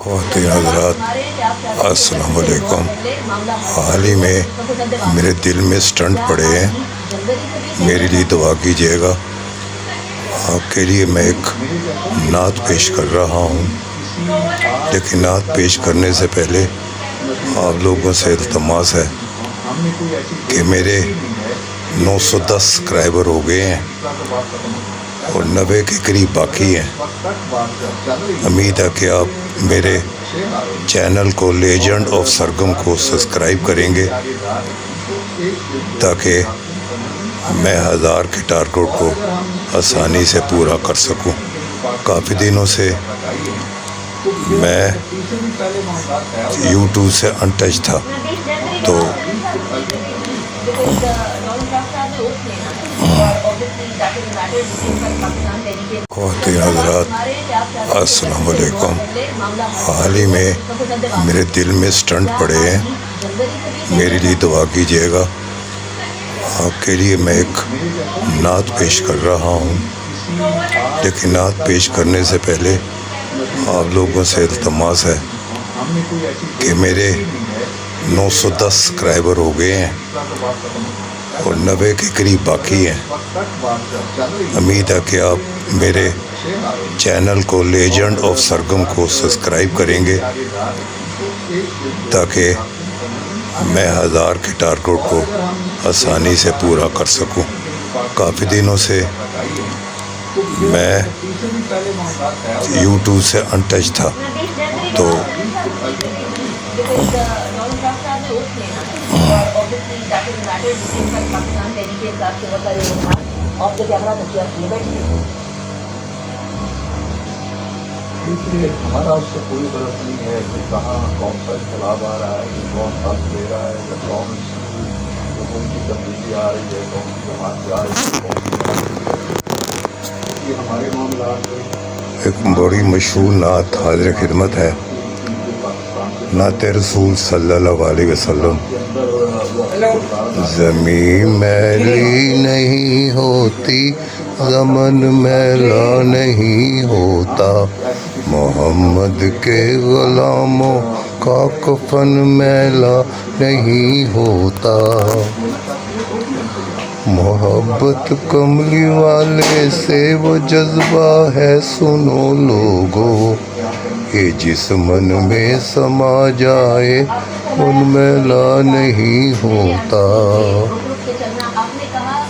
خواتین حضرات السلام علیکم۔ حال ہی میں میرے دل میں سٹنٹ پڑے ہیں، میرے لیے دعا کیجیے گا۔ آپ کے لیے میں ایک نعت پیش کر رہا ہوں، لیکن نعت پیش کرنے سے پہلے آپ لوگوں سے التماس ہے کہ میرے 910 سبسکرائبر ہو گئے ہیں اور 90 کے قریب باقی ہیں۔ امید ہے کہ آپ میرے چینل کو لیجنڈ آف سرگم کو سبسکرائب کریں گے تاکہ میں 1000 کے ٹارگٹ کو آسانی سے پورا کر سکوں۔ کافی دنوں سے میں یوٹیوب سے انٹچ تھا، تو خواتین حضرات السلام علیکم۔ حال ہی میں میرے دل میں سٹنٹ پڑے ہیں، میرے لیے دعا کیجیے گا۔ آپ کے لیے میں ایک نعت پیش کر رہا ہوں، لیکن نعت پیش کرنے سے پہلے آپ لوگوں سے التماس ہے کہ میرے 910 سبسکرائبر ہو گئے ہیں اور 90 کے قریب باقی ہیں۔ امید ہے کہ آپ میرے چینل کو لیجنڈ آف سرگم کو سبسکرائب کریں گے تاکہ میں 1000 کے ٹارگٹ کو آسانی سے پورا کر سکوں۔ کافی دنوں سے میں یوٹیوب سے انٹچ تھا، تو ہمارا اس سے کوئی غرض نہیں ہے کہ کہاں کون سا انقلاب آ رہا ہے، کہ کون حق دے رہا ہے، یا کون کی تبدیلی آ رہی ہے، کون سی جماعت آ رہی ہے، یہ ہمارے معاملات میں ایک بڑی مشہور نعت حاضر خدمت ہے، نعت رسول صلی اللہ علیہ وسلم۔ زمین میلی نہیں ہوتی، زمن میلا نہیں ہوتا، محمد کے غلاموں کا کفن میلا نہیں ہوتا۔ محبت کملی والے سے وہ جذبہ ہے، سنو لوگو، یہ جس من میں سما جائے ان میلا نہیں ہوتا۔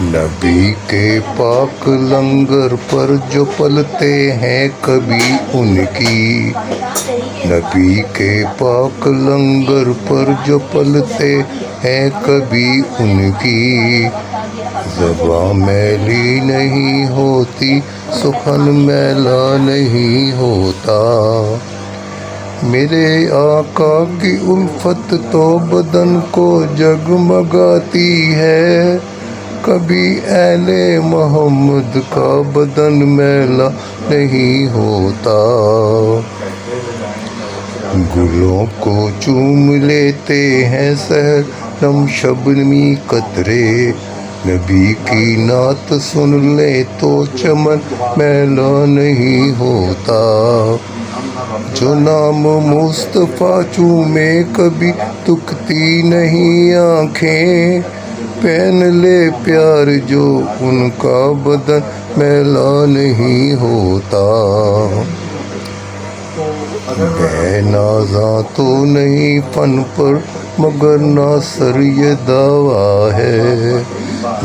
نبی کے پاک لنگر پر جو پلتے ہیں کبھی ان کی، نبی کے پاک لنگر پر جو پلتے ہیں کبھی ان کی، زباں میلی نہیں ہوتی، سخن میلا نہیں ہوتا۔ میرے آقا کی الفت تو بدن کو جگمگاتی ہے، کبھی اہل محمد کا بدن میلا نہیں ہوتا۔ گلوں کو چوم لیتے ہیں سحر نم شبنمی قطرے، نبی کی نعت سن لے تو چمن میلا نہیں ہوتا۔ جو نام مصطفیٰ چومے کبھی دکھتی نہیں آنکھیں، پہن لے پیار جو ان کا بدن میلا نہیں ہوتا۔ بے نازاں تو نہیں فن پر مگر ناصر یہ دعویٰ ہے،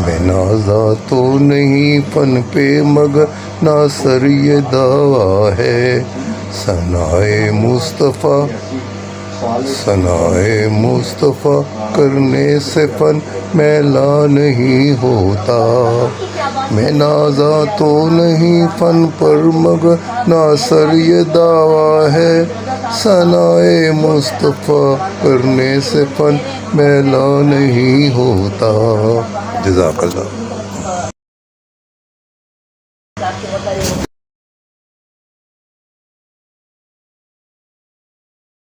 بے نازاں تو نہیں فن پہ مگر ناصر یہ دعویٰ ہے۔ ثنائے مصطفیٰ کرنے سے فن میلا نہیں ہوتا۔ میں نازاں تو نہیں فن پر مگر ناصر یہ دعویٰ ہے، ثنائے مصطفیٰ کرنے سے فن میلا نہیں ہوتا۔ جزاک اللہ۔